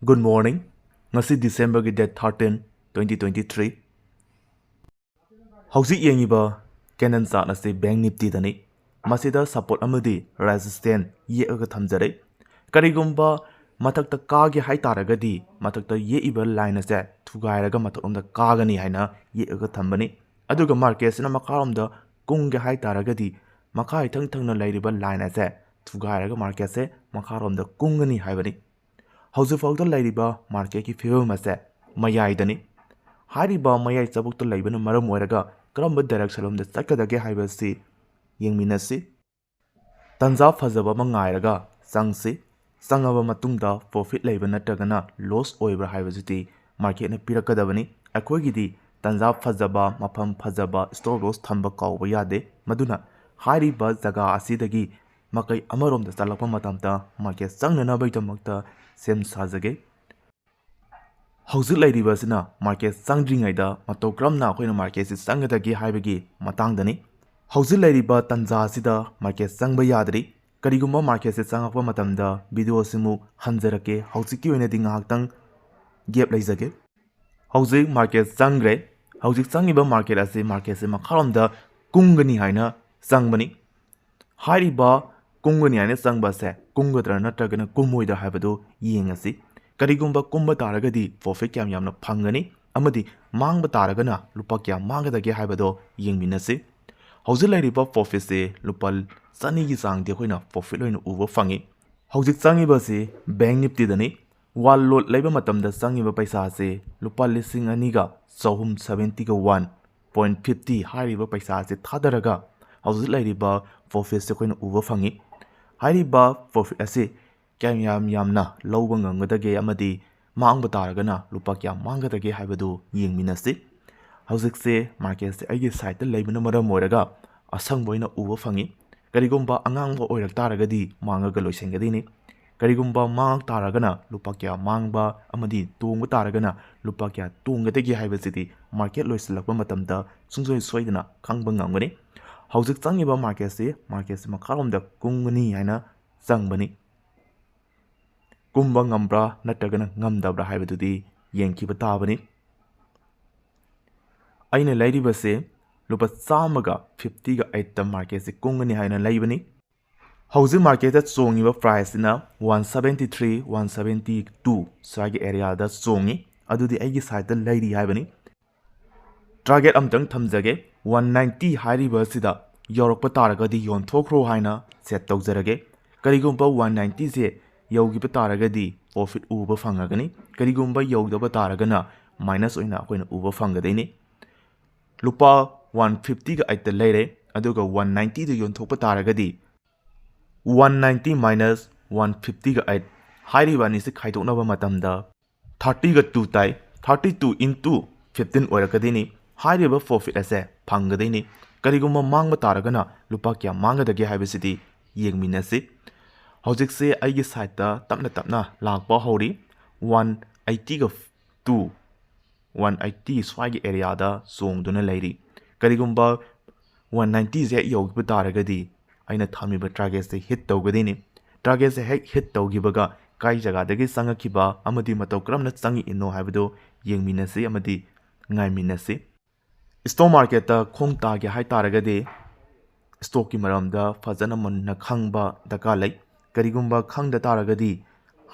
Good morning. Ngasi December ki date 13, 2023. Hauzik yengiba Canon chart nasi Bank Nifty dani. Masida support amadi resistance ye aga thamjare. Karigumba mathakta kaage hai taragadi mathakta ye iba line ase thugairaga mathakomda kaagani haina ye aga thambani. Aduga market sina makaramda kungge hai taragadi makai thang thangna lairiba line ase thugairaga market se makaramda kungani haibani. Hausifaugda lairiba market ki fivam ase mayaidani. Hariba mayai chabukta laibana maram oiraga karamba direction lomda chakadage haibasi yengminasi. Tanza fazaba mangairaga sangsi sangaba matungda profit laiba natragana loss oibra haibasiti market na pirakadabani. Akhogidi tanza fazaba mafam fazaba stop loss thamba kauba yade maduna hariba jaga asidagi makai amaromda chalakpa matamta market sangnana baidamakta sem sajage. Hauzik lairibasina market sangdringaida matau kramna akhoi market si sangadagi haibagi matangdani. Hauzik lairiba tanza asida market sangba yadri. Karigumba market si sangakpa matamda video simu hanjarake hauziki oina di ngahaktang gap laizage. Hauzik market sangre. Hauzik sangiba market asi market si makharamda kungani haina sangbani. Hariba kungani haina sangba se kungadra natragana kumoida haibadu yengasi. Karigumba kumba taragadi profit kyam yamna phangani amadi mangba taragana lupa kya mangadage haibado yengminasi. Hauzik lairiba profit se lupal sani gi sangde khoina profit loina uba phangi. Hauzik sangiba se Bank Nifty dani wall load laiba matamda sangiba paisa se lupa lising aniga 70 ga 1.50 hariba paisa se thadaraga hauzik lairiba profit se khoina uba phangi. Hariba profit ase kyam yamna lauba ngangadage amadi mangba taragana lupa kya mangadage haibadu yengminasi. Hauzik se market se aigi side laibana maram oiraga asang boina uba phangi. Karigumba angangba oirak taragadi mangaga loisengadini. Karigumba mang taragana lupa kya mangba amadi tungba taragana lupa kya tungadage haibasiti market loisilakpa matamda sungsoi soidana khangba ngamgani. Hauzik changiba market se makharomda kungani haina changbani. Kumba ngambra natragana ngamdabra haibadudi yengkiba tabani. Aina lairibase lupa chamaga 50 ga 8 ta market se kungani haina laibani. Hauzik market da chongiba price na 173 172 swagi area da chongi adudi aigi side da lairi haibani. Target amtang thamjage 190 hariba sida yorokpa taragadi yonthokro haina set tawjarage. Karigumba 190 se yaugiba taragadi profit uba phangagani. Karigumba yaudaba taragana minus oina akoina uba phangadaini. Lupa 150 ga 8 leire aduga 190 da yonthokpa taragadi 190 minus 150 ga 8 hairiba ni se khaidoknaba matamda 30 ga 2 tai 32 into 15 oirakadini hairiba profit ase phangadaini. Karigumba mangba taragana lupa kya mangadage haibasiti yengminasi. Hauzik se aigi side da tapna lakpa hauri 180 ga 2 180 swagi area da songduna lairi. Karigumba 190 se yogiba taragadi aina thamiba target se hit tawgadini. Target se hit tawgibaga kai jaga dagi sangakiba amadi matau kramna changi inno haibado yengminasi amadi ngaiminasi. Stock market ta khong tage hai taragadi stock ki maramda fajana manna khangba daka lai. Karigumba khangda taragadi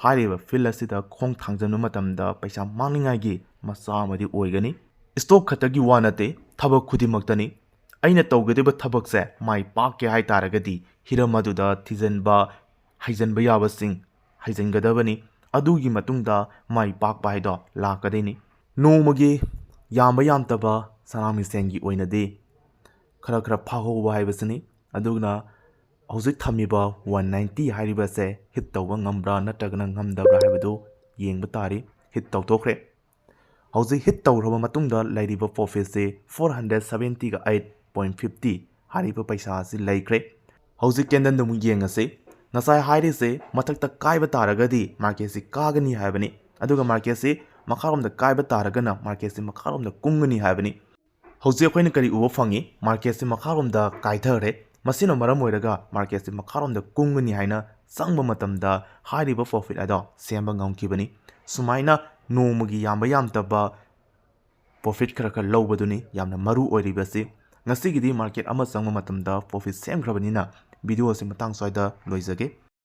hariba fil asida khong thangjamna matamda paisa mangningai macha amadi oigani. Stock khatagi wanate thabak khudimaktani aina tawgadiba thabak se mai pakke hai taragadi hiramaduda thijanba haijanba yabasing haijangadabani adugi matungda mai pakpa haido lakadaini. Nomagi yamba yamtaba sanami sengi oinade khara phahoba haibasani adugna hauzik thamiba 190 hairiba se hit tawba ngambra natragana ngamdabra haibadu yengba tari hit tawtokre. Hauzik hit tawraba matungda lairiba profit se 470 ga 8.50 hariba paisa si laikre. Hauzik candle damu yengase ngasai hairi se mathakta kaiba taragadi market si kagani haibani aduga market si makharomda kaiba taragana market si makharomda kungani haibani. Hauzik akoina kari uba phangi market si makharomda kaithare masina maram oiraga market si makharomda kungani haina ꯆꯪꯕ ꯃꯇꯝꯗ ꯍꯥꯏꯔꯤꯕ profit ꯑꯗꯣ ꯁꯦꯝꯕ ꯉꯝꯈꯤꯕꯅꯤ ꯁꯨꯃꯥꯏꯅ ꯅꯣꯡꯃꯒꯤ ꯌꯥꯝꯕ ꯌꯥꯝꯗꯕ profit ꯈꯔ ꯂꯧꯕꯗꯨꯅꯤ ꯌꯥꯝꯅ ꯃꯔꯨ ꯑꯣꯏꯔꯤꯕꯁꯤ ꯉꯁꯤꯒꯤꯗꯤ ꯃꯥꯔꯀꯦꯠ ꯑꯃ ꯆꯪꯕ ꯃꯇꯝꯗ ꯄ꯭ꯔꯣꯐꯤꯠ ꯁꯦꯝꯈ꯭ꯔꯕꯅꯤꯅ ꯚꯤꯗꯤꯑꯣ ꯑꯁꯤ ꯃꯇꯥꯡ ꯁ꯭ꯋꯥꯏꯗ ꯂꯣꯏꯖꯒꯦ